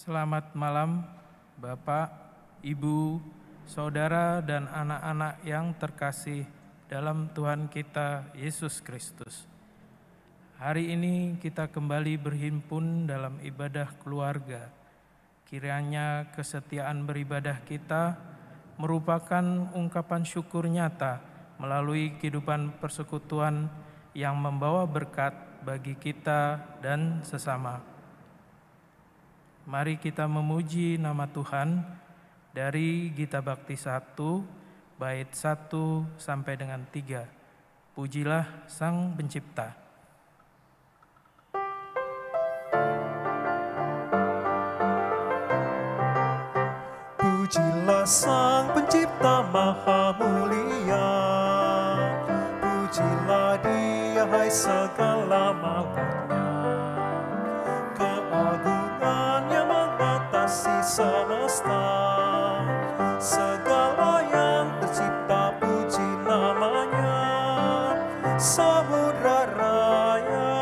Selamat malam, Bapak, Ibu, Saudara, dan anak-anak yang terkasih dalam Tuhan kita Yesus Kristus. Hari ini kita kembali berhimpun dalam ibadah keluarga. Kiranya kesetiaan beribadah kita merupakan ungkapan syukur nyata melalui kehidupan persekutuan yang membawa berkat bagi kita dan sesama. Mari kita memuji nama Tuhan dari Gita Bakti 1, bait 1 sampai dengan 3. Pujilah Sang Pencipta. Pujilah Sang Pencipta Maha Mulia, pujilah Dia hai segala makhluknya. Keagungannya mengatasi semesta, segala yang tercipta puji namanya. Samudra raya,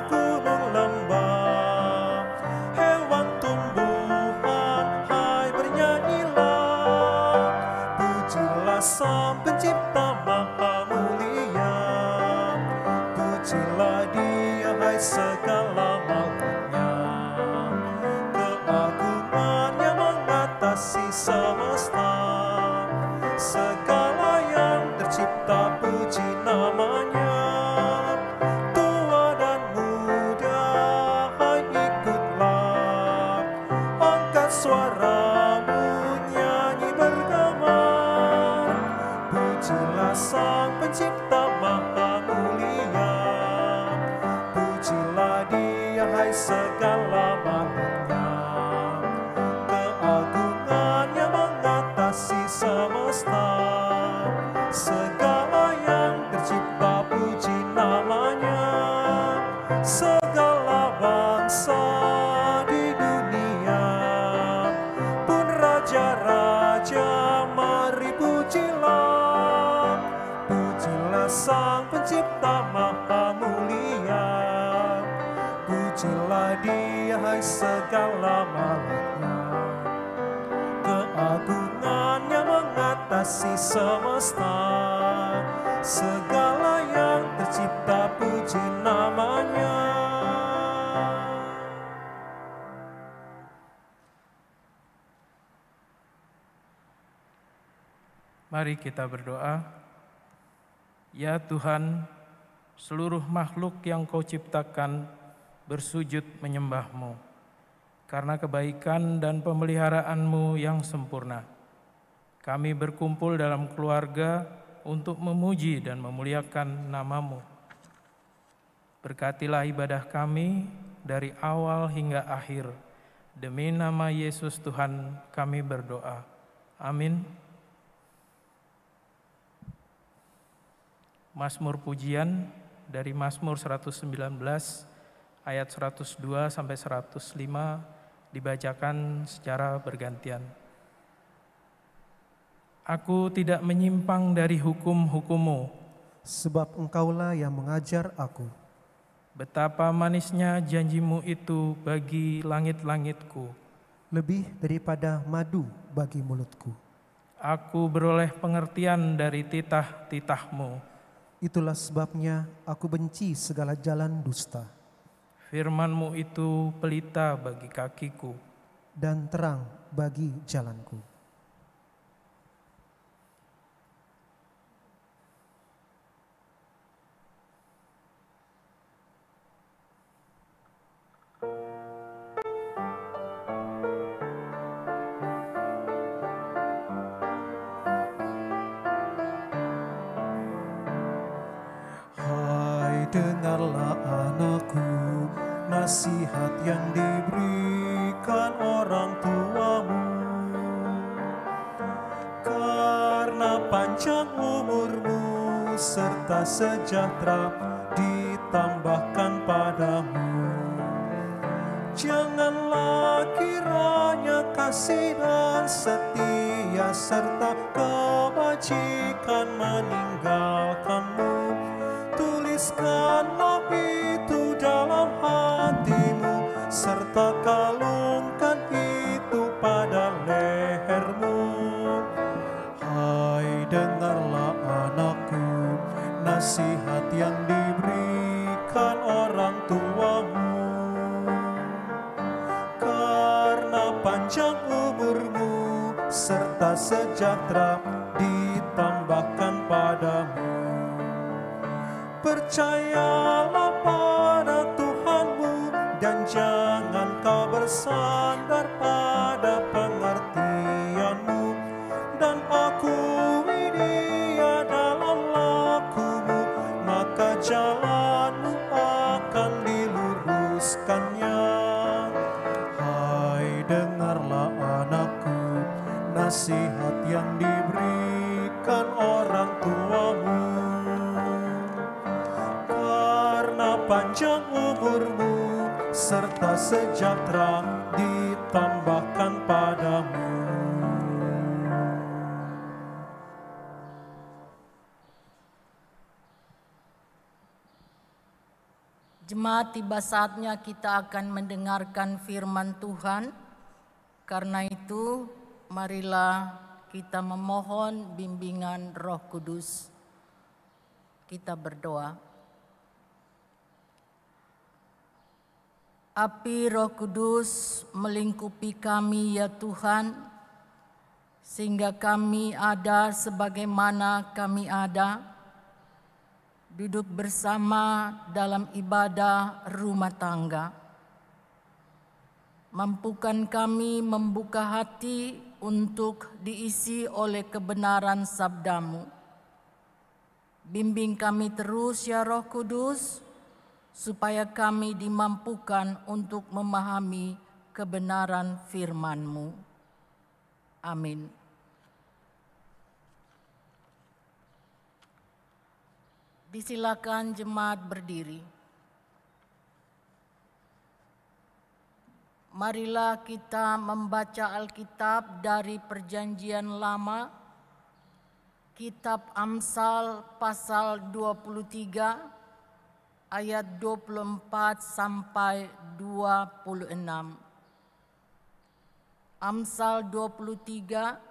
gunung lembah, hewan tumbuhan, hai bernyanyilah. Pujilah Sang Pencipta Maha Mulia, pujilah Dia hai segala makhluknya. Keagungannya mengatasi semesta, segala yang tercipta puji namanya. Tua dan muda, hai ikutlah, angkat suaramu nyanyi bergema. Pujilah Sang Pencipta Maha Mulia, pujilah Dia hai segala makhluknya. Keagungannya mengatasi semesta, segala yang tercipta puji namanya. Segala bangsa di dunia pun raja-raja mari pujilah. Pujilah Sang Pencipta Maha Mulia, pujilah Dia hai segala makhluknya. Keagungannya mengatasi semesta, segala yang tercipta puji namanya. Mari kita berdoa. Ya Tuhan, seluruh makhluk yang Kau ciptakan bersujud menyembah-Mu karena kebaikan dan pemeliharaan-Mu yang sempurna. Kami berkumpul dalam keluarga untuk memuji dan memuliakan nama-Mu. Berkatilah ibadah kami dari awal hingga akhir. Demi nama Yesus Tuhan kami berdoa. Amin. Mazmur pujian dari Mazmur 119 ayat 102 sampai 105 dibacakan secara bergantian. Aku tidak menyimpang dari hukum-hukum-Mu, Sebab Engkaulah yang mengajar aku. betapa manisnya janji-Mu itu bagi langit-langitku. Lebih daripada madu bagi mulutku. Aku beroleh pengertian dari titah-titah-Mu. Itulah sebabnya aku benci segala jalan dusta, Firman-Mu itu pelita bagi kakiku. dan terang bagi jalanku. Hai, dengarlah anakku, nasihat yang diberikan orang tuamu. Karena panjang umurmu serta sejahtera ditambahkan padamu. Janganlah kiranya kasih dan setia serta kebajikan meninggalkanmu. Tuliskanlah itu dalam hatimu serta kalungkan lehermu. Hai, dengarlah anakku, nasihat yang diberikan orang tuamu. Karena panjang umurmu serta sejahtera ditambahkan padamu. Percayalah pada Tuhanmu dan jangan kau bersandar pada pengertianmu, dan akui Dia dalam lakumu, maka jalanmu akan diluruskannya. Hai, dengarlah anakku, nasihat yang diberikan orang tuamu. Karena panjang umurmu serta sejahtera ditambahkan padamu. Jemaat, tiba saatnya kita akan mendengarkan firman Tuhan. Karena itu, marilah kita memohon bimbingan Roh Kudus. Kita berdoa. Api Roh Kudus melingkupi kami ya Tuhan, sehingga kami ada sebagaimana kami ada, duduk bersama dalam ibadah rumah tangga. Mampukan kami membuka hati untuk diisi oleh kebenaran sabdamu. Bimbing kami terus ya Roh Kudus, supaya kami dimampukan untuk memahami kebenaran firman-Mu. Amin. Disilakan jemaat berdiri. Marilah kita membaca Alkitab dari Perjanjian Lama, Kitab Amsal pasal 23, ayat 24 sampai 26. Amsal 23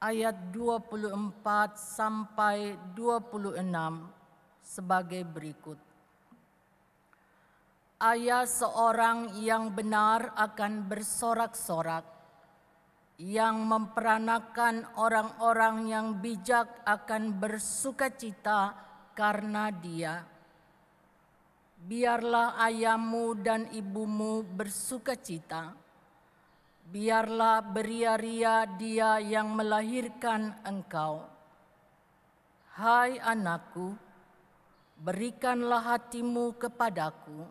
ayat 24 sampai 26 sebagai berikut. Ayah seorang yang benar akan bersorak-sorak, yang memperanakan orang-orang yang bijak akan bersukacita karena dia. Biarlah ayahmu dan ibumu bersukacita. Biarlah beria-ria dia yang melahirkan engkau. Hai anakku, berikanlah hatimu kepadaku.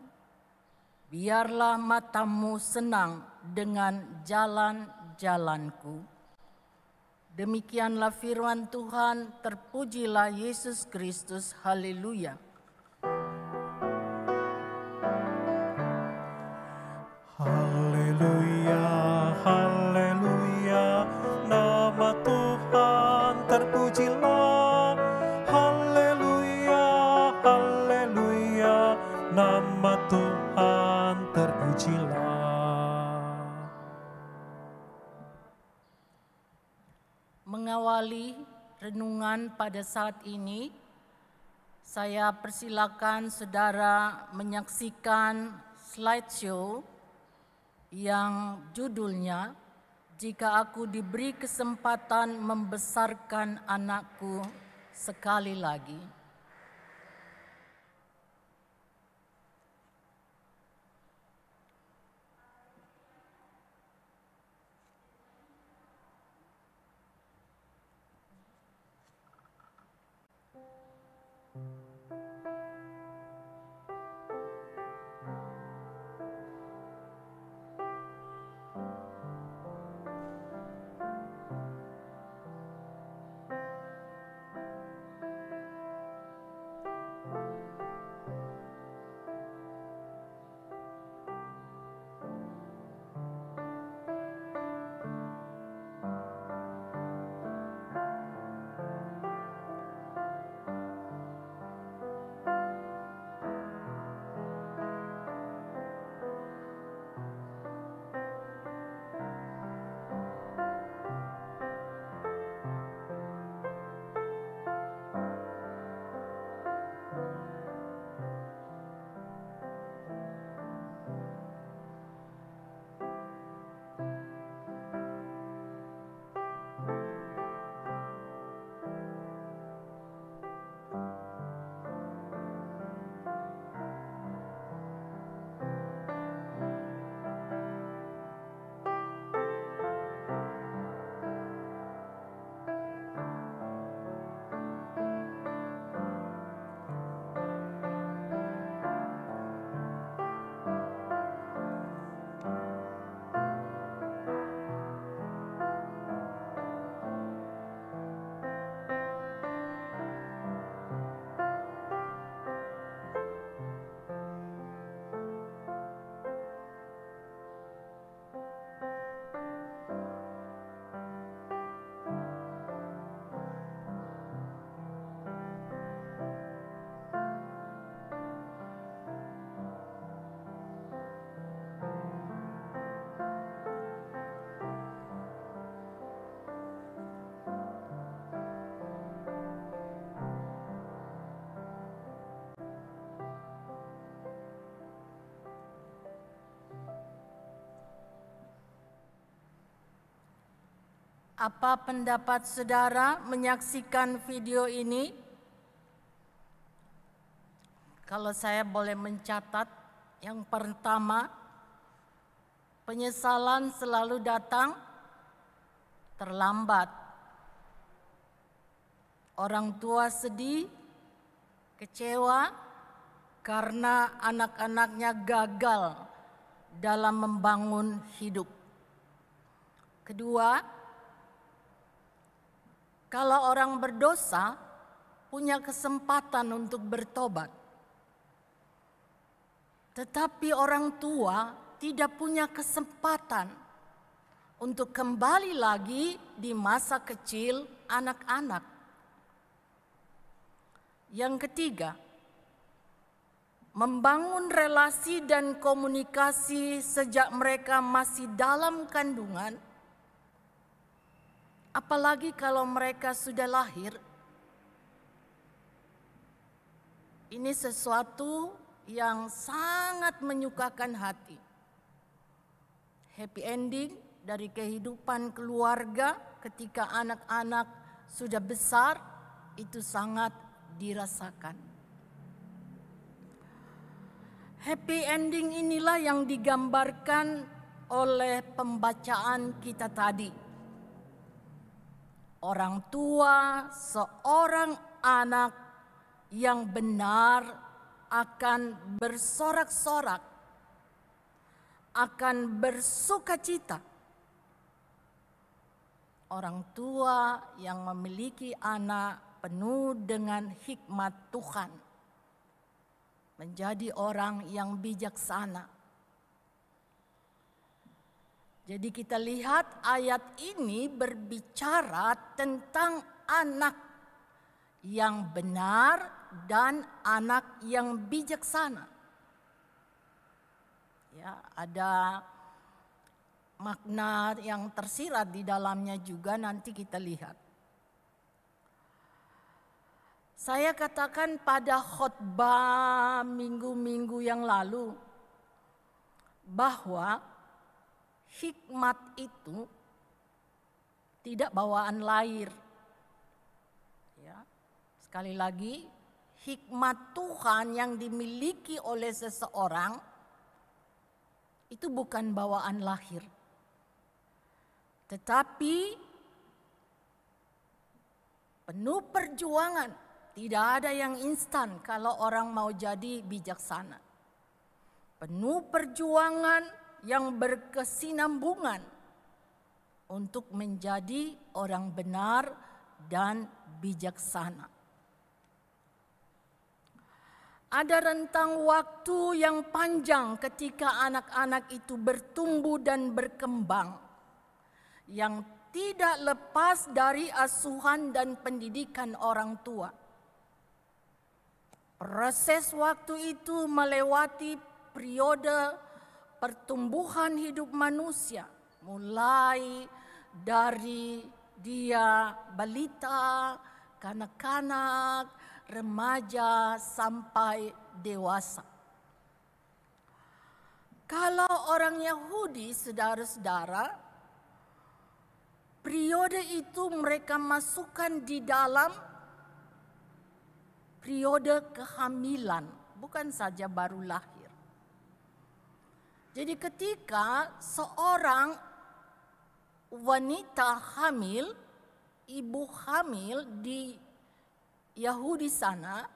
Biarlah matamu senang dengan jalan-jalanku. Demikianlah firman Tuhan, terpujilah Yesus Kristus, haleluya. Haleluya, haleluya, nama Tuhan terpujilah. Haleluya, haleluya, nama Tuhan terpujilah. Mengawali renungan pada saat ini, saya persilakan saudara menyaksikan slideshow yang judulnya "Jika Aku Diberi Kesempatan Membesarkan Anakku Sekali Lagi". Apa pendapat saudara menyaksikan video ini? Kalau saya boleh mencatat, yang pertama, penyesalan selalu datang terlambat. Orang tua sedih, kecewa karena anak-anaknya gagal dalam membangun hidup. Kedua, kalau orang berdosa punya kesempatan untuk bertobat. Tetapi orang tua tidak punya kesempatan untuk kembali lagi di masa kecil anak-anak. Yang ketiga, membangun relasi dan komunikasi sejak mereka masih dalam kandungan, apalagi kalau mereka sudah lahir, ini sesuatu yang sangat menyukakan hati. Happy ending dari kehidupan keluarga ketika anak-anak sudah besar itu sangat dirasakan. Happy ending inilah yang digambarkan oleh pembacaan kita tadi. Orang tua seorang anak yang benar akan bersorak-sorak, akan bersukacita. Orang tua yang memiliki anak penuh dengan hikmat Tuhan, menjadi orang yang bijaksana. Jadi kita lihat ayat ini berbicara tentang anak yang benar dan anak yang bijaksana. Ya, ada makna yang tersirat di dalamnya juga, nanti kita lihat. Saya katakan pada khotbah minggu-minggu yang lalu bahwa hikmat itu tidak bawaan lahir. Ya, sekali lagi, hikmat Tuhan yang dimiliki oleh seseorang itu bukan bawaan lahir. Tetapi penuh perjuangan, tidak ada yang instan kalau orang mau jadi bijaksana. Penuh perjuangan yang berkesinambungan untuk menjadi orang benar dan bijaksana. Ada rentang waktu yang panjang ketika anak-anak itu bertumbuh dan berkembang, yang tidak lepas dari asuhan dan pendidikan orang tua. Proses waktu itu melewati periode pertumbuhan hidup manusia, mulai dari dia balita, kanak-kanak, remaja sampai dewasa. Kalau orang Yahudi, saudara-saudara, periode itu mereka masukkan di dalam periode kehamilan, bukan saja baru lahir. Jadi ketika seorang wanita hamil, ibu hamil di Yahudi sana,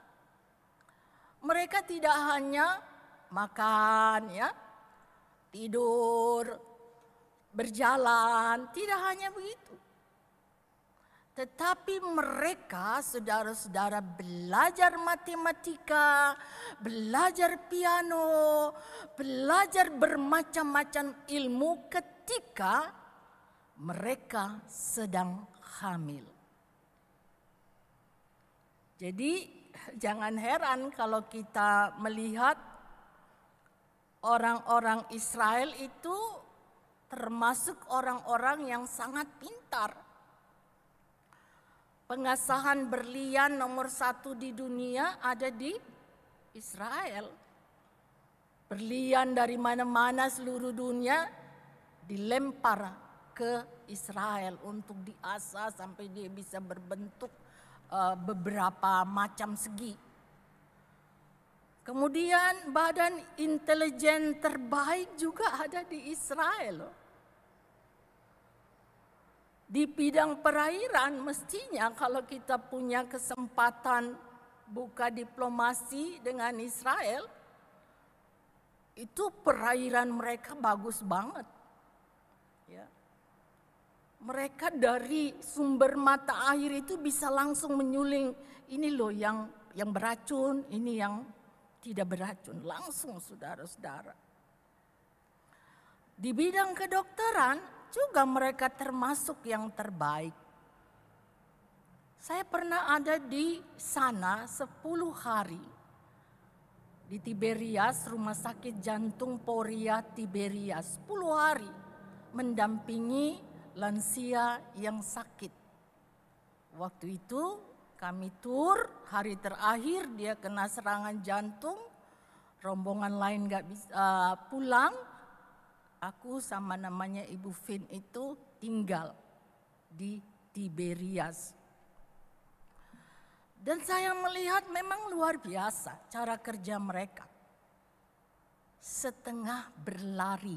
mereka tidak hanya makan, ya, tidur, berjalan, tidak hanya begitu. Tetapi mereka, saudara-saudara, belajar matematika, belajar piano, belajar bermacam-macam ilmu ketika mereka sedang hamil. Jadi jangan heran kalau kita melihat orang-orang Israel itu termasuk orang-orang yang sangat pintar. Pengasahan berlian nomor 1 di dunia ada di Israel. Berlian dari mana-mana seluruh dunia dilempar ke Israel untuk diasah sampai dia bisa berbentuk beberapa macam segi. Kemudian badan intelijen terbaik juga ada di Israel. Di bidang perairan mestinya kalau kita punya kesempatan buka diplomasi dengan Israel, itu perairan mereka bagus banget. Ya. Mereka dari sumber mata air itu bisa langsung menyuling, ini loh yang beracun, ini yang tidak beracun, langsung saudara-saudara. Di bidang kedokteran juga mereka termasuk yang terbaik. Saya pernah ada di sana 10 hari. Di Tiberias, Rumah Sakit Jantung Poria Tiberias, 10 hari mendampingi lansia yang sakit. Waktu itu kami tur, hari terakhir dia kena serangan jantung, rombongan lain gak bisa pulang. Aku sama namanya Ibu Fin itu tinggal di Tiberias. Dan saya melihat memang luar biasa cara kerja mereka. Setengah berlari,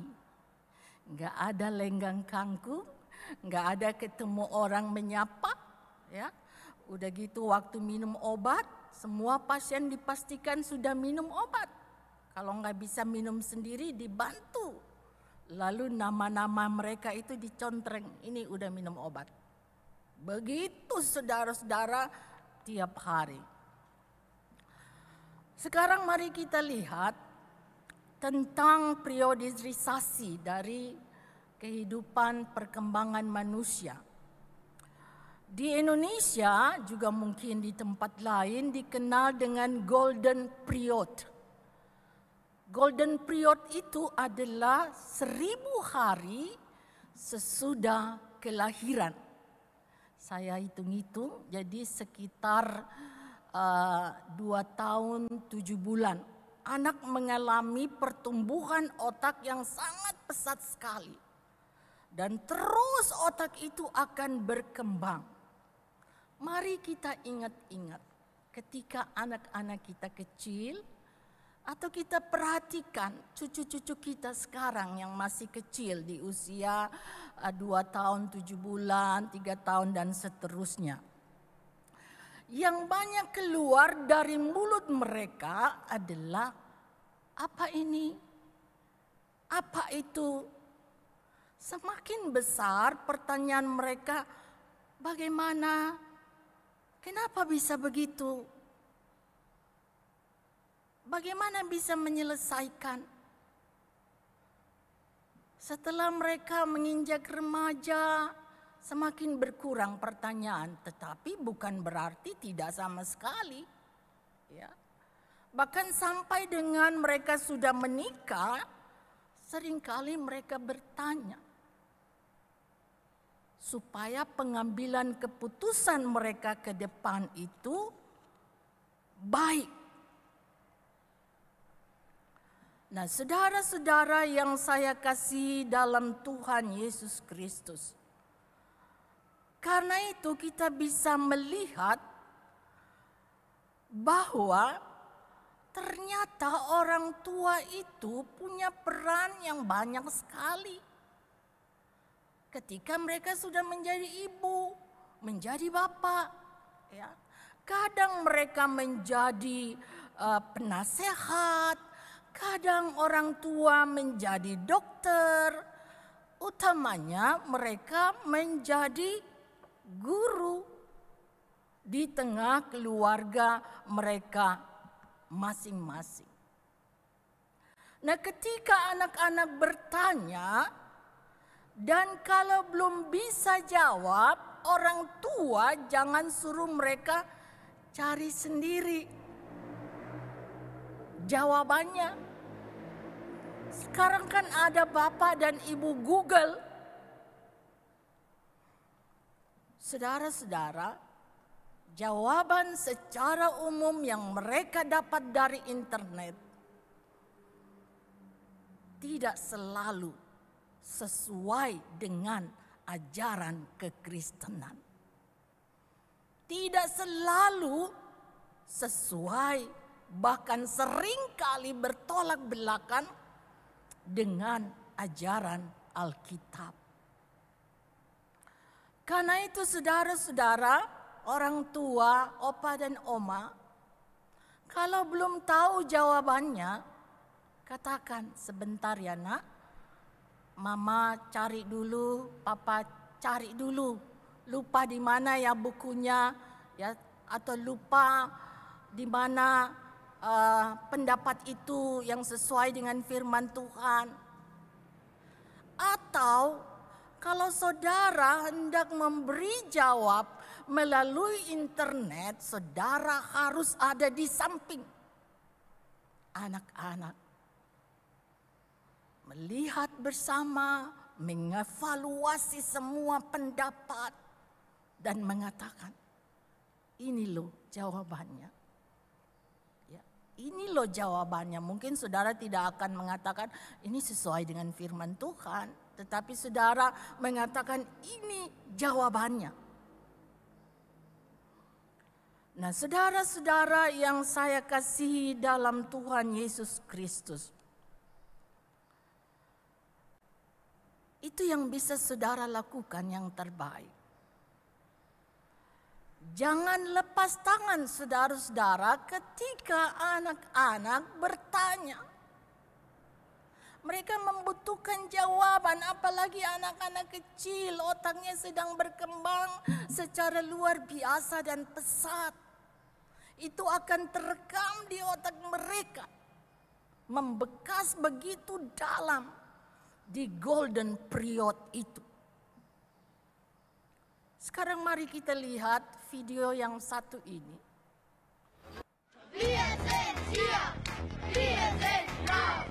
gak ada lenggang kangkung, gak ada ketemu orang menyapa, ya. Udah gitu waktu minum obat, semua pasien dipastikan sudah minum obat. Kalau nggak bisa minum sendiri dibantu. Lalu nama-nama mereka itu dicontreng, ini udah minum obat. Begitu saudara-saudara tiap hari. Sekarang mari kita lihat tentang periodisasi dari kehidupan perkembangan manusia. Di Indonesia juga mungkin di tempat lain dikenal dengan Golden Period. Golden Period itu adalah 1000 hari sesudah kelahiran. Saya hitung-hitung jadi sekitar 2 tahun 7 bulan. Anak mengalami pertumbuhan otak yang sangat pesat sekali. Dan terus otak itu akan berkembang. Mari kita ingat-ingat ketika anak-anak kita kecil atau kita perhatikan cucu-cucu kita sekarang yang masih kecil di usia 2 tahun 7 bulan, 3 tahun dan seterusnya. Yang banyak keluar dari mulut mereka adalah apa ini? Apa itu? Semakin besar pertanyaan mereka, bagaimana? Kenapa bisa begitu? Bagaimana bisa menyelesaikan? Setelah mereka menginjak remaja, semakin berkurang pertanyaan, tetapi bukan berarti tidak sama sekali. Ya. Bahkan sampai dengan mereka sudah menikah, seringkali mereka bertanya, supaya pengambilan keputusan mereka ke depan itu baik. Nah, saudara-saudara yang saya kasih dalam Tuhan Yesus Kristus. Karena itu kita bisa melihat bahwa ternyata orang tua itu punya peran yang banyak sekali. Ketika mereka sudah menjadi ibu, menjadi bapak, ya, kadang mereka menjadi penasehat, kadang orang tua menjadi dokter, utamanya mereka menjadi guru di tengah keluarga mereka masing-masing. Nah, ketika anak-anak bertanya, dan kalau belum bisa jawab, orang tua jangan suruh mereka cari sendiri jawabannya. Sekarang kan ada bapak dan ibu Google. Saudara-saudara, jawaban secara umum yang mereka dapat dari internet tidak selalu sesuai dengan ajaran kekristenan. Tidak selalu sesuai, bahkan seringkali bertolak belakang dengan ajaran Alkitab. Karena itu saudara-saudara, orang tua, opa dan oma, kalau belum tahu jawabannya, katakan sebentar ya nak, mama cari dulu, papa cari dulu. Lupa di mana ya bukunya, ya, atau lupa di mana pendapat itu yang sesuai dengan firman Tuhan. Atau kalau saudara hendak memberi jawab melalui internet, saudara harus ada di samping anak-anak. Melihat bersama, mengevaluasi semua pendapat, dan mengatakan, ini loh jawabannya. Ya, ini loh jawabannya. Mungkin saudara tidak akan mengatakan, ini sesuai dengan firman Tuhan. Tetapi saudara mengatakan, ini jawabannya. Nah, saudara-saudara yang saya kasihi dalam Tuhan Yesus Kristus, itu yang bisa saudara lakukan yang terbaik. Jangan lepas tangan saudara-saudara ketika anak-anak bertanya. Mereka membutuhkan jawaban, apalagi anak-anak kecil, otaknya sedang berkembang secara luar biasa dan pesat. Itu akan terekam di otak mereka, membekas begitu dalam di golden period itu. Sekarang mari kita lihat video yang satu ini. Wir sind hier, wir sind laut,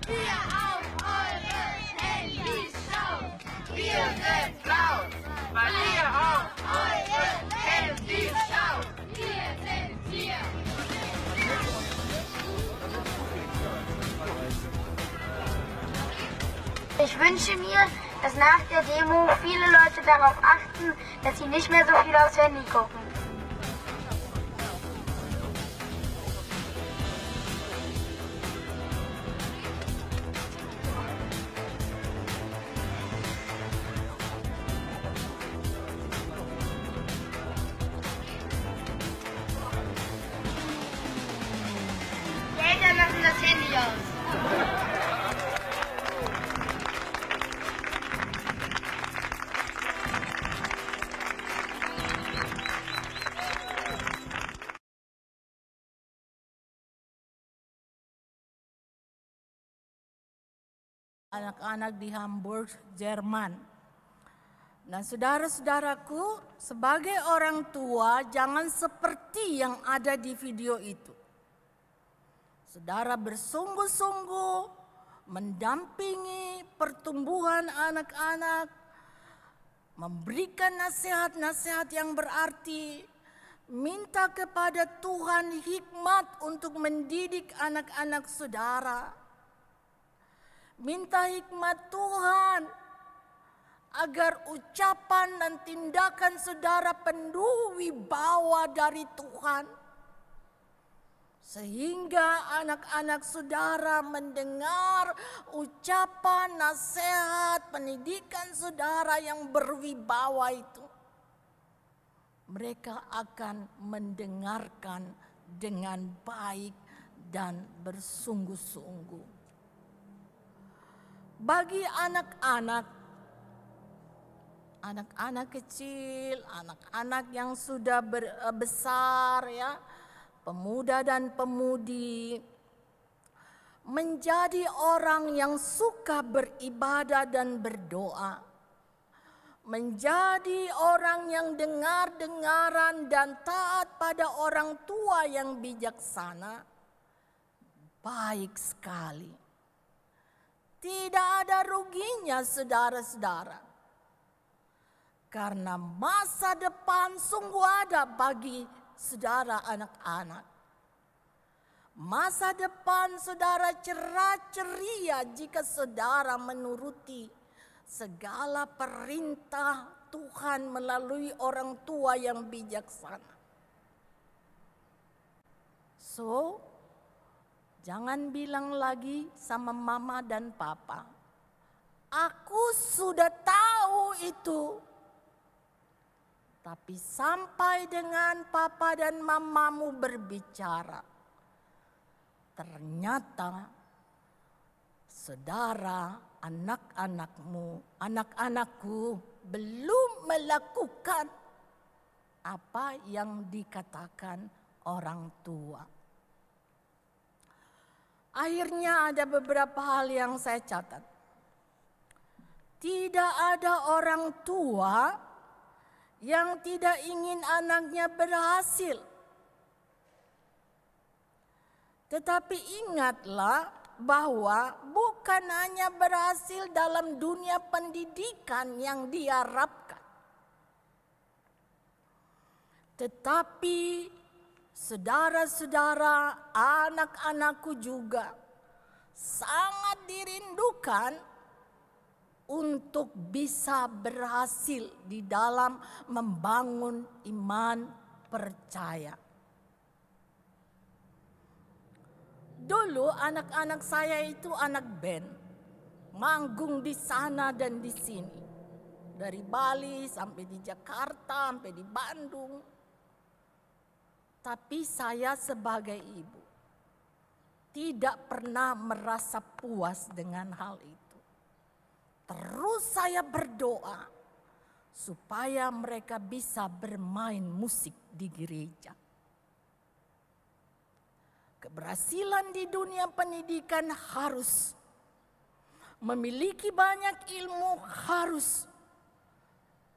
wir auf eure Handys schauen. Wir sind laut, weil ihr auf eure Handys schaut. Wir sind hier. Ich wünsche mir, dass nach der Demo viele Leute darauf achten, dass sie nicht mehr so viel aufs Handy gucken. Die Eltern lassen das Handy aus. Anak-anak di Hamburg, Jerman. Nah, saudara-saudaraku, sebagai orang tua jangan seperti yang ada di video itu. Saudara bersungguh-sungguh mendampingi pertumbuhan anak-anak, memberikan nasihat-nasihat yang berarti, minta kepada Tuhan hikmat untuk mendidik anak-anak saudara. Minta hikmat Tuhan agar ucapan dan tindakan saudara penuh wibawa dari Tuhan. Sehingga anak-anak saudara mendengar ucapan, nasihat, pendidikan saudara yang berwibawa itu. Mereka akan mendengarkan dengan baik dan bersungguh-sungguh. Bagi anak-anak kecil, anak-anak yang sudah besar ya, pemuda dan pemudi, menjadi orang yang suka beribadah dan berdoa, menjadi orang yang dengar-dengaran dan taat pada orang tua yang bijaksana, baik sekali. Tidak ada ruginya saudara-saudara. Karena masa depan sungguh ada bagi saudara anak-anak. Masa depan saudara cerah ceria jika saudara menuruti segala perintah Tuhan melalui orang tua yang bijaksana. So, jangan bilang lagi sama mama dan papa, aku sudah tahu itu. Tapi sampai dengan papa dan mamamu berbicara, ternyata saudara, anak-anakku belum melakukan apa yang dikatakan orang tua. Akhirnya ada beberapa hal yang saya catat. Tidak ada orang tua yang tidak ingin anaknya berhasil. Tetapi ingatlah bahwa bukan hanya berhasil dalam dunia pendidikan yang diharapkan. Tetapi saudara-saudara, anak-anakku juga sangat dirindukan untuk bisa berhasil di dalam membangun iman percaya. Dulu anak-anak saya itu anak band, manggung di sana dan di sini. Dari Bali sampai di Jakarta, sampai di Bandung. Tapi saya sebagai ibu tidak pernah merasa puas dengan hal itu. Terus saya berdoa supaya mereka bisa bermain musik di gereja. Keberhasilan di dunia pendidikan harus, memiliki banyak ilmu harus,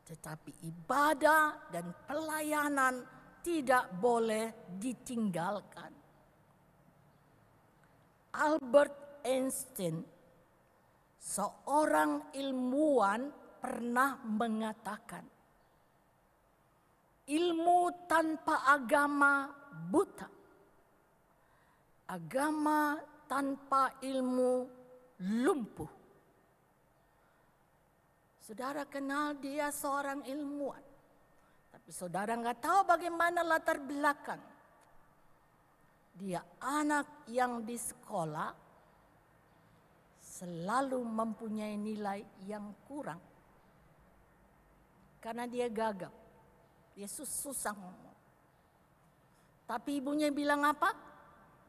tetapi ibadah dan pelayanan tidak boleh ditinggalkan. Albert Einstein, seorang ilmuwan, pernah mengatakan, ilmu tanpa agama buta. Agama tanpa ilmu lumpuh. Saudara kenal dia seorang ilmuwan. Tapi saudara nggak tahu bagaimana latar belakang. Dia anak yang di sekolah selalu mempunyai nilai yang kurang. Karena dia gagap. Dia susah ngomong. Tapi ibunya bilang apa?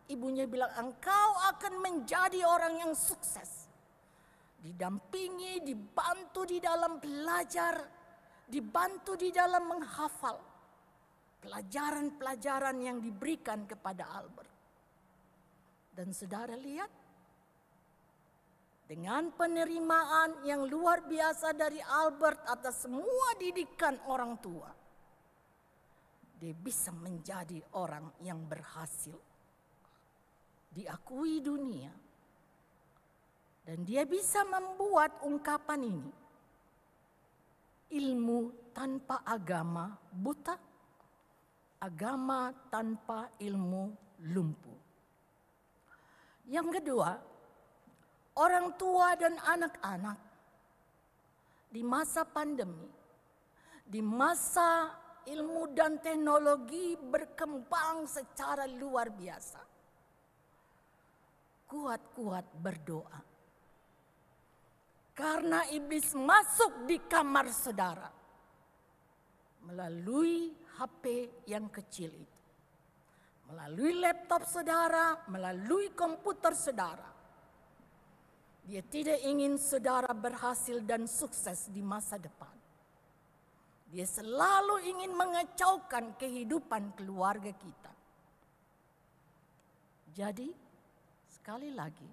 Ibunya bilang, engkau akan menjadi orang yang sukses. Didampingi, dibantu di dalam belajar, dibantu di dalam menghafal pelajaran-pelajaran yang diberikan kepada Albert. Dan saudara lihat, dengan penerimaan yang luar biasa dari Albert atas semua didikan orang tua, dia bisa menjadi orang yang berhasil, diakui dunia, dan dia bisa membuat ungkapan ini, ilmu tanpa agama buta, agama tanpa ilmu lumpuh. Yang kedua, orang tua dan anak-anak di masa pandemi, di masa ilmu dan teknologi berkembang secara luar biasa, kuat-kuat berdoa. Karena iblis masuk di kamar saudara melalui HP yang kecil itu, melalui laptop saudara, melalui komputer saudara. Dia tidak ingin saudara berhasil dan sukses di masa depan. Dia selalu ingin mengacaukan kehidupan keluarga kita. Jadi, sekali lagi,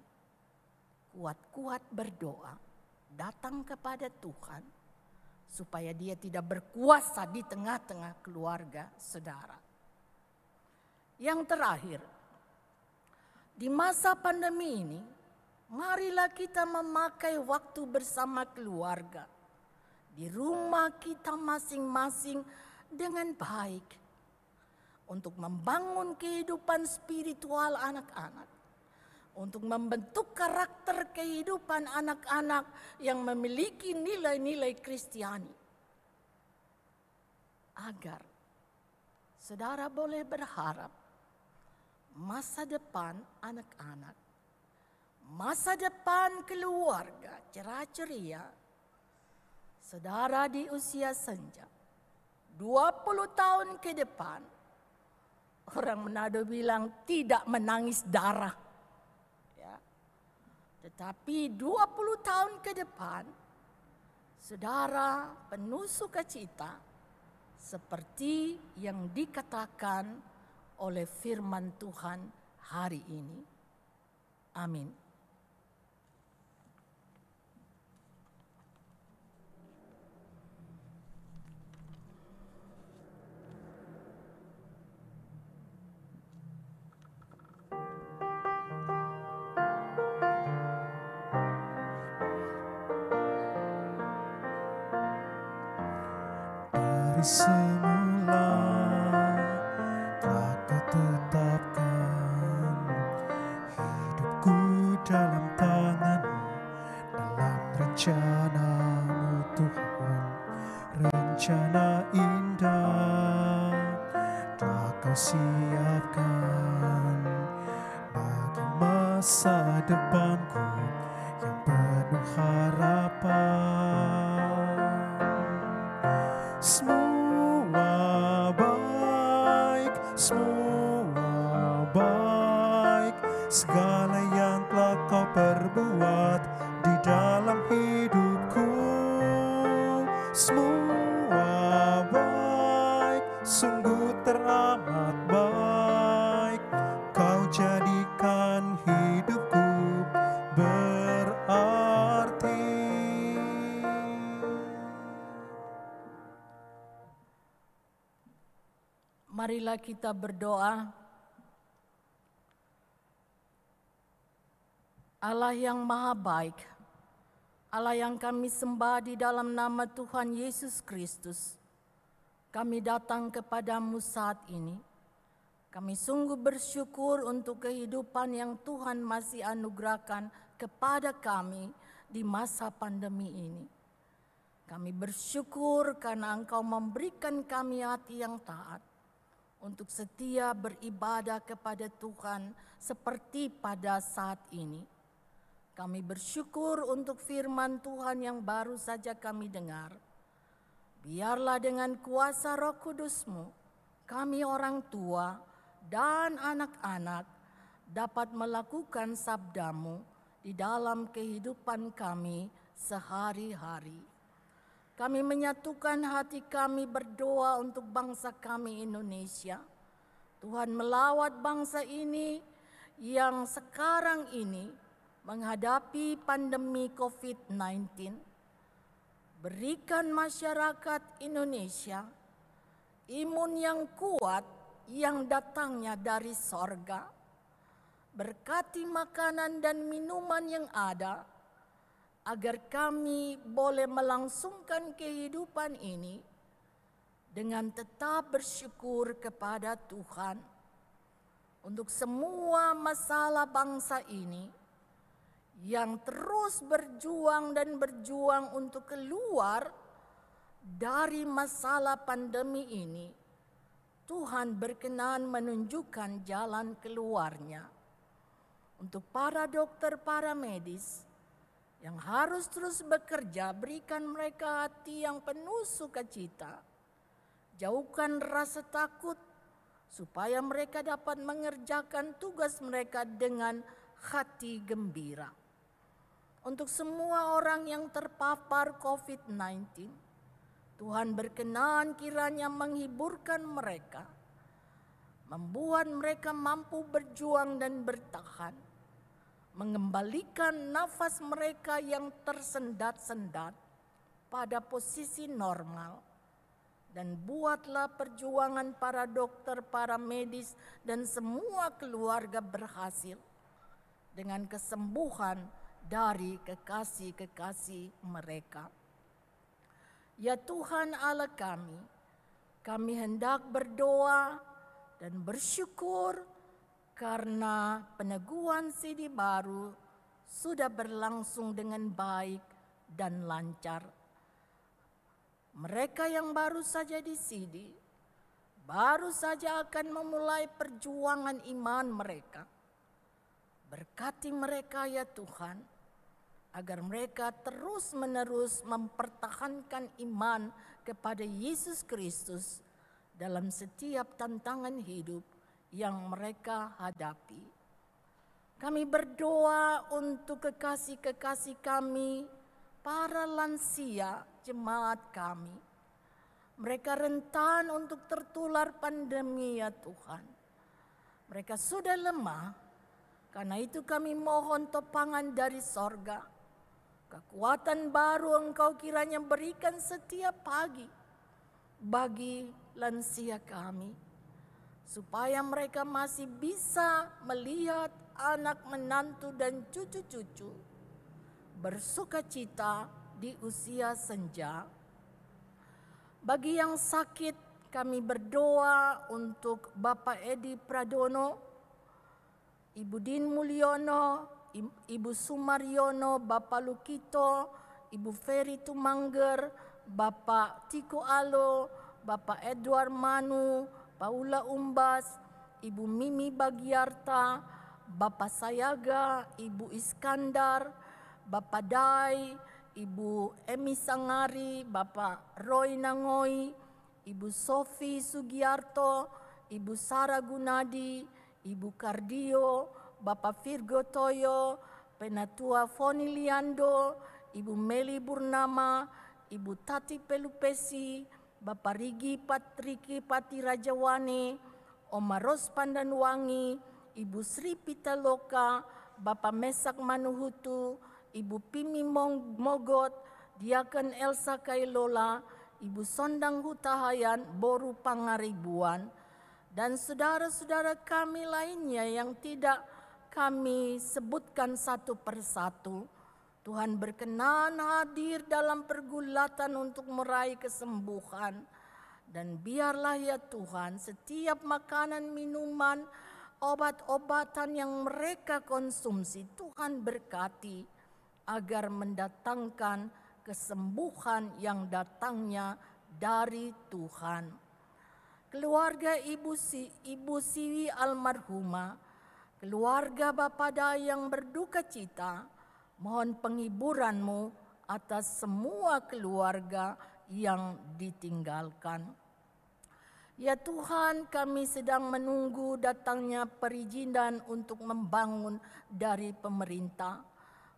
kuat-kuat berdoa, datang kepada Tuhan, supaya dia tidak berkuasa di tengah-tengah keluarga saudara. Yang terakhir, di masa pandemi ini, marilah kita memakai waktu bersama keluarga, di rumah kita masing-masing dengan baik, untuk membangun kehidupan spiritual anak-anak, untuk membentuk karakter kehidupan anak-anak yang memiliki nilai-nilai Kristiani. Agar saudara boleh berharap masa depan anak-anak, masa depan keluarga cerah ceria, saudara di usia senja, 20 tahun ke depan, orang Manado bilang tidak menangis darah. Ya. Tetapi 20 tahun ke depan, saudara penuh sukacita seperti yang dikatakan oleh firman Tuhan hari ini. Amin. Dari semula telah Kau tetapkan hidupku dalam tangan-Mu, dalam rencana-Mu Tuhan. Rencana indah telah Kau siapkan bagi masa depanku yang penuh harapan. Semua baik, segala yang telah Kau perbuat di dalam hidupku. Semua baik, sungguh teramat baik. Kau jadikan hidupku berarti. Marilah kita berdoa. Allah yang maha baik, Allah yang kami sembah di dalam nama Tuhan Yesus Kristus, kami datang kepadamu saat ini. Kami sungguh bersyukur untuk kehidupan yang Tuhan masih anugerahkan kepada kami di masa pandemi ini. Kami bersyukur karena Engkau memberikan kami hati yang taat untuk setia beribadah kepada Tuhan seperti pada saat ini. Kami bersyukur untuk firman Tuhan yang baru saja kami dengar. Biarlah dengan kuasa Roh Kudus-Mu, kami orang tua dan anak-anak dapat melakukan sabda-Mu di dalam kehidupan kami sehari-hari. Kami menyatukan hati kami berdoa untuk bangsa kami Indonesia. Tuhan melawat bangsa ini yang sekarang ini menghadapi pandemi COVID-19. Berikan masyarakat Indonesia imun yang kuat yang datangnya dari sorga. Berkati makanan dan minuman yang ada, agar kami boleh melangsungkan kehidupan ini dengan tetap bersyukur kepada Tuhan untuk semua masalah bangsa ini yang terus berjuang dan berjuang untuk keluar dari masalah pandemi ini. Tuhan berkenan menunjukkan jalan keluarnya. Untuk para dokter, para medis yang harus terus bekerja, berikan mereka hati yang penuh sukacita. Jauhkan rasa takut supaya mereka dapat mengerjakan tugas mereka dengan hati gembira. Untuk semua orang yang terpapar COVID-19, Tuhan berkenan kiranya menghiburkan mereka, membuat mereka mampu berjuang dan bertahan, mengembalikan nafas mereka yang tersendat-sendat pada posisi normal, dan buatlah perjuangan para dokter, para medis, dan semua keluarga berhasil dengan kesembuhan dari kekasih-kekasih mereka. Ya Tuhan Allah kami hendak berdoa dan bersyukur karena peneguhan sidi baru sudah berlangsung dengan baik dan lancar. Mereka yang baru saja di sidi, baru saja akan memulai perjuangan iman mereka. Berkati mereka ya Tuhan, agar mereka terus-menerus mempertahankan iman kepada Yesus Kristus dalam setiap tantangan hidup yang mereka hadapi. Kami berdoa untuk kekasih-kekasih kami, para lansia jemaat kami. Mereka rentan untuk tertular pandemi ya Tuhan. Mereka sudah lemah, karena itu kami mohon topangan dari sorga. Kekuatan baru Engkau kiranya berikan setiap pagi bagi lansia kami, supaya mereka masih bisa melihat anak menantu dan cucu-cucu bersukacita di usia senja. Bagi yang sakit, kami berdoa untuk Bapak Edi Pradono, Ibu Din Mulyono, Ibu Sumaryono, Bapak Lukito, Ibu Ferry Tumangger, Bapak Tiko Alo, Bapak Edward Manu, Paula Umbas, Ibu Mimi Bagiarta, Bapak Sayaga, Ibu Iskandar, Bapak Dai, Ibu Emi Sangari, Bapak Roy Nangoi, Ibu Sofi Sugiarto, Ibu Sara Gunadi, Ibu Kardio, Bapak Virgo Toyo, Penatua Foni Liando, Ibu Meli Burnama, Ibu Tati Pelupesi, Bapak Rigi Patriki Pati Rajawane, Oma Ros Pandanwangi, Ibu Sri Pitaloka, Bapak Mesak Manuhutu, Ibu Pimi Mogot, Diaken Elsa Kailola, Ibu Sondang Hutahayan, Boru Pangaribuan, dan saudara-saudara kami lainnya yang tidak kami sebutkan satu persatu. Tuhan berkenan hadir dalam pergulatan untuk meraih kesembuhan. Dan biarlah ya Tuhan, setiap makanan, minuman, obat-obatan yang mereka konsumsi, Tuhan berkati agar mendatangkan kesembuhan yang datangnya dari Tuhan. Keluarga Ibu Siwi almarhumah, keluarga Bapak Dai yang berduka cita, mohon penghiburan-Mu atas semua keluarga yang ditinggalkan. Ya Tuhan, kami sedang menunggu datangnya perizinan untuk membangun dari pemerintah.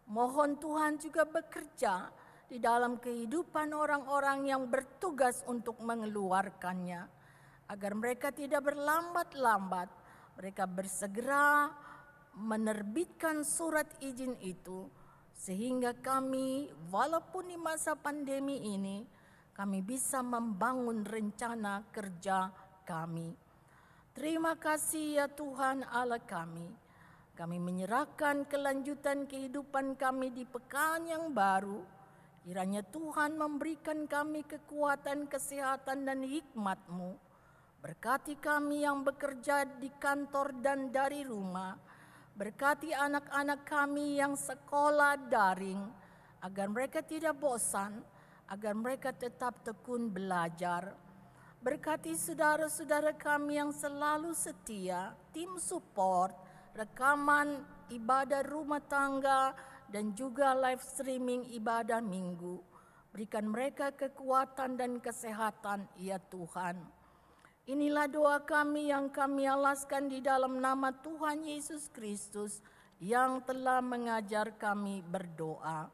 Mohon Tuhan juga bekerja di dalam kehidupan orang-orang yang bertugas untuk mengeluarkannya, agar mereka tidak berlambat-lambat, mereka bersegera menerbitkan surat izin itu, sehingga kami walaupun di masa pandemi ini, kami bisa membangun rencana kerja kami. Terima kasih ya Tuhan Allah kami. Kami menyerahkan kelanjutan kehidupan kami di pekan yang baru. Kiranya Tuhan memberikan kami kekuatan, kesehatan, dan hikmat-Mu. Berkati kami yang bekerja di kantor dan dari rumah. Berkati anak-anak kami yang sekolah daring, agar mereka tidak bosan, agar mereka tetap tekun belajar. Berkati saudara-saudara kami yang selalu setia, tim support, rekaman ibadah rumah tangga, dan juga live streaming ibadah minggu. Berikan mereka kekuatan dan kesehatan ya Tuhan. Inilah doa kami yang kami alaskan di dalam nama Tuhan Yesus Kristus yang telah mengajar kami berdoa.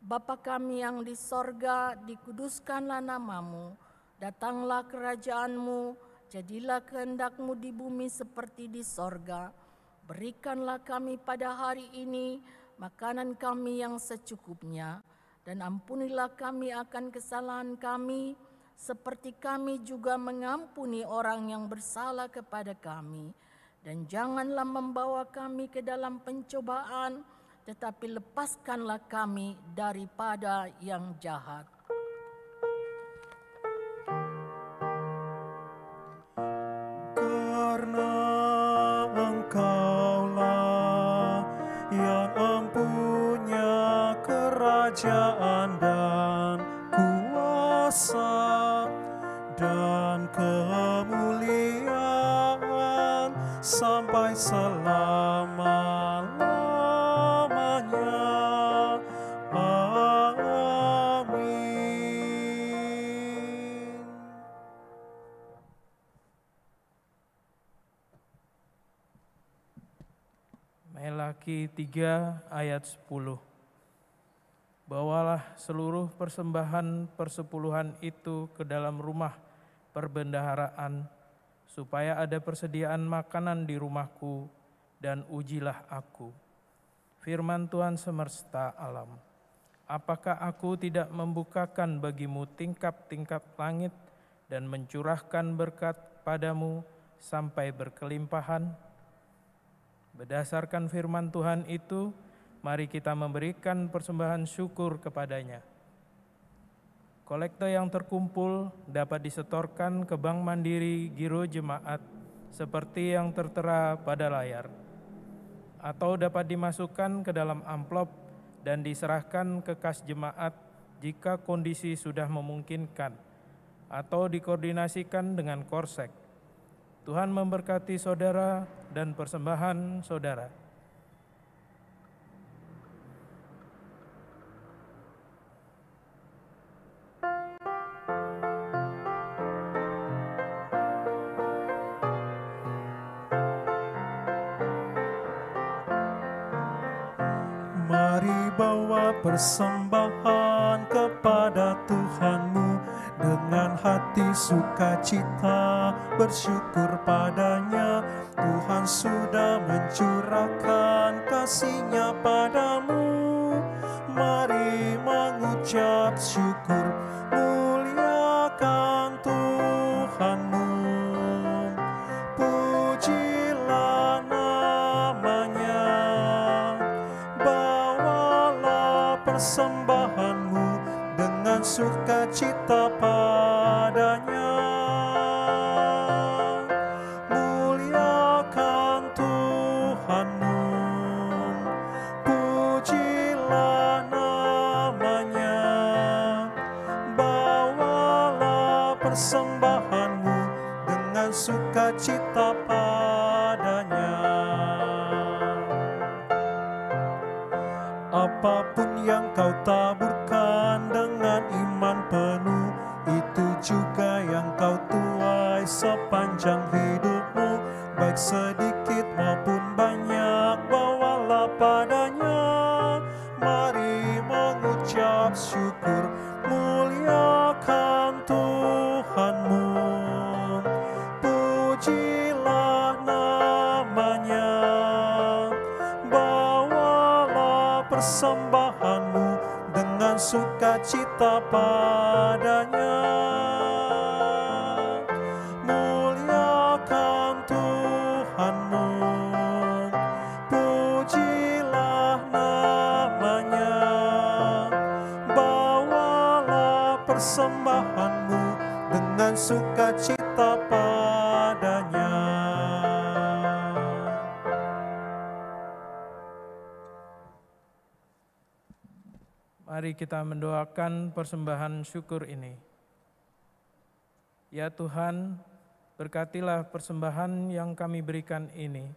Bapa kami yang di sorga, dikuduskanlah nama-Mu. Datanglah kerajaan-Mu, jadilah kehendak-Mu di bumi seperti di sorga. Berikanlah kami pada hari ini makanan kami yang secukupnya, dan ampunilah kami akan kesalahan kami, seperti kami juga mengampuni orang yang bersalah kepada kami. Dan janganlah membawa kami ke dalam pencobaan, tetapi lepaskanlah kami daripada yang jahat. Karena Engkau dan kemuliaan sampai selama-lamanya. Amin. Melaki 3 ayat 10. Bawalah seluruh persembahan persepuluhan itu ke dalam rumah perbendaharaan, supaya ada persediaan makanan di rumahku, dan ujilah aku. Firman Tuhan semesta alam, apakah aku tidak membukakan bagimu tingkap-tingkap langit dan mencurahkan berkat padamu sampai berkelimpahan? Berdasarkan firman Tuhan itu, mari kita memberikan persembahan syukur kepadanya. Kolekte yang terkumpul dapat disetorkan ke Bank Mandiri Giro Jemaat seperti yang tertera pada layar, atau dapat dimasukkan ke dalam amplop dan diserahkan ke kas jemaat jika kondisi sudah memungkinkan, atau dikoordinasikan dengan Korsek. Tuhan memberkati saudara dan persembahan saudara. Mari bawa persembahan kepada Tuhanmu dengan hati sukacita, bersyukur padanya. Tuhan sudah mencurahkan kasih-Nya padamu. Mari mengucap syukur, muliakan Tuhanmu. Pujilah namanya. Bawalah persembahanmu dengan sukacita padanya. Muliakan Tuhanmu, pujilah namanya. Bawalah persembahanmu dengan sukacita padanya. Apapun yang kau taburkan dengan iman penuh, itu juga yang kau tuai sepanjang hidupmu. Baik sedikit maupun banyak, bawalah padanya. Mari mengucap syukur, muliakan Tuhanmu. Pujilah namanya. Bawalah persembahanmu dengan sukacita padanya. Muliakan Tuhanmu, pujilah namanya. Bawalah persembahanmu dengan sukacita padanya. Mari kita mendoakan persembahan syukur ini. Ya Tuhan, berkatilah persembahan yang kami berikan ini.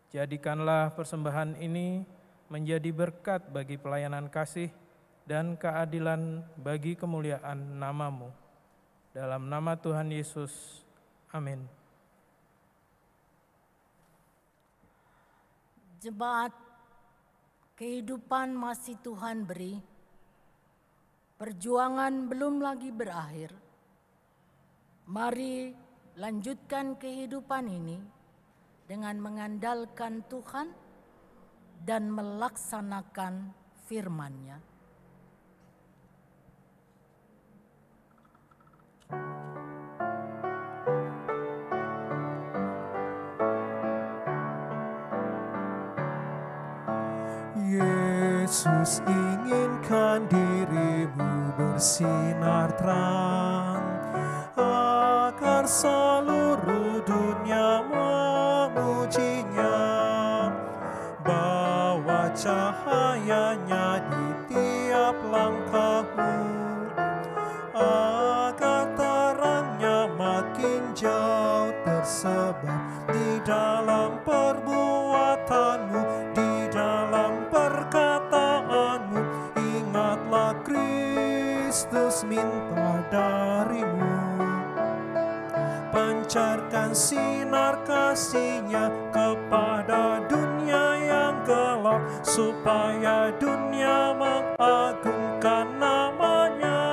Jadikanlah persembahan ini menjadi berkat bagi pelayanan kasih dan keadilan bagi kemuliaan nama-Mu. Dalam nama Tuhan Yesus, amin. Jemaat, kehidupan masih Tuhan beri. Perjuangan belum lagi berakhir. Mari lanjutkan kehidupan ini dengan mengandalkan Tuhan dan melaksanakan firman-Nya. Yesus inginkan dirimu bersinar terang, agar seluruh dunia memuji-Nya. Bawa cahaya-Nya di tiap langkahmu, agar terangnya sabar di dalam perbuatanmu, di dalam perkataanmu. Ingatlah Kristus minta darimu. Pancarkan sinar kasih-Nya kepada dunia yang gelap, supaya dunia mengagungkan nama-Nya.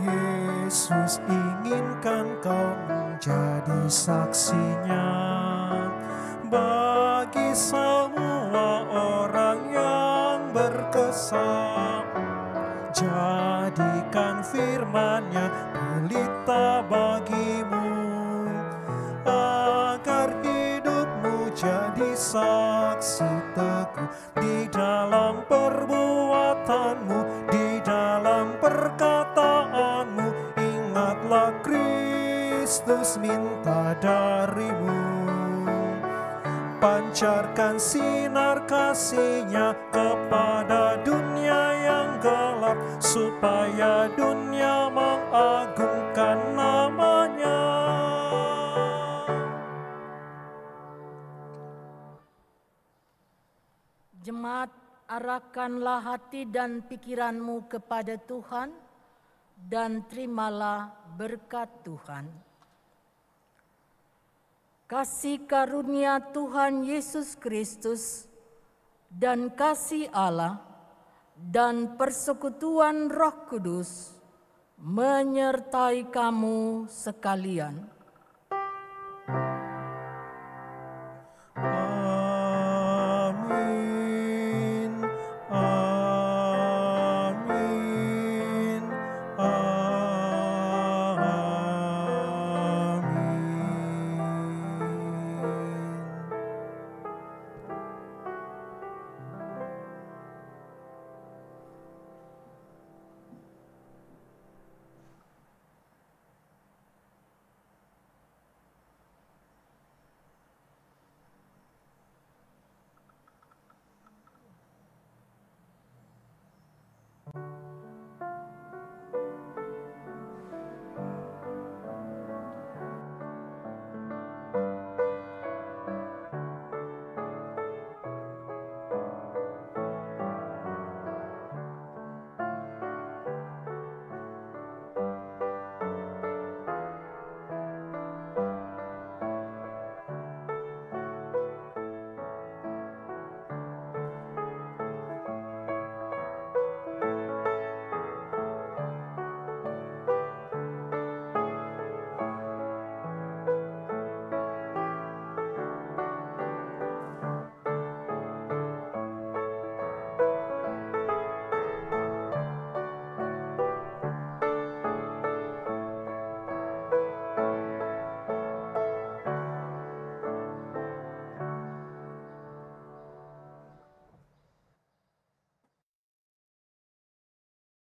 Yesus inginkan kau menjadi saksi-Nya bagi semua orang yang berkesan. Jadikan firman-Nya pelita bagimu, agar hidupmu jadi saksi teguh di dalam perbuatanmu, di dalam perkataanmu. Ingatlah Kristus minta darimu. Pancarkan sinar kasih-Nya kepada dunia yang gelap, supaya dunia mengagungkan nama-Nya. Jemaat, arahkanlah hati dan pikiranmu kepada Tuhan dan terimalah berkat Tuhan. Kasih karunia Tuhan Yesus Kristus dan kasih Allah dan persekutuan Roh Kudus menyertai kamu sekalian.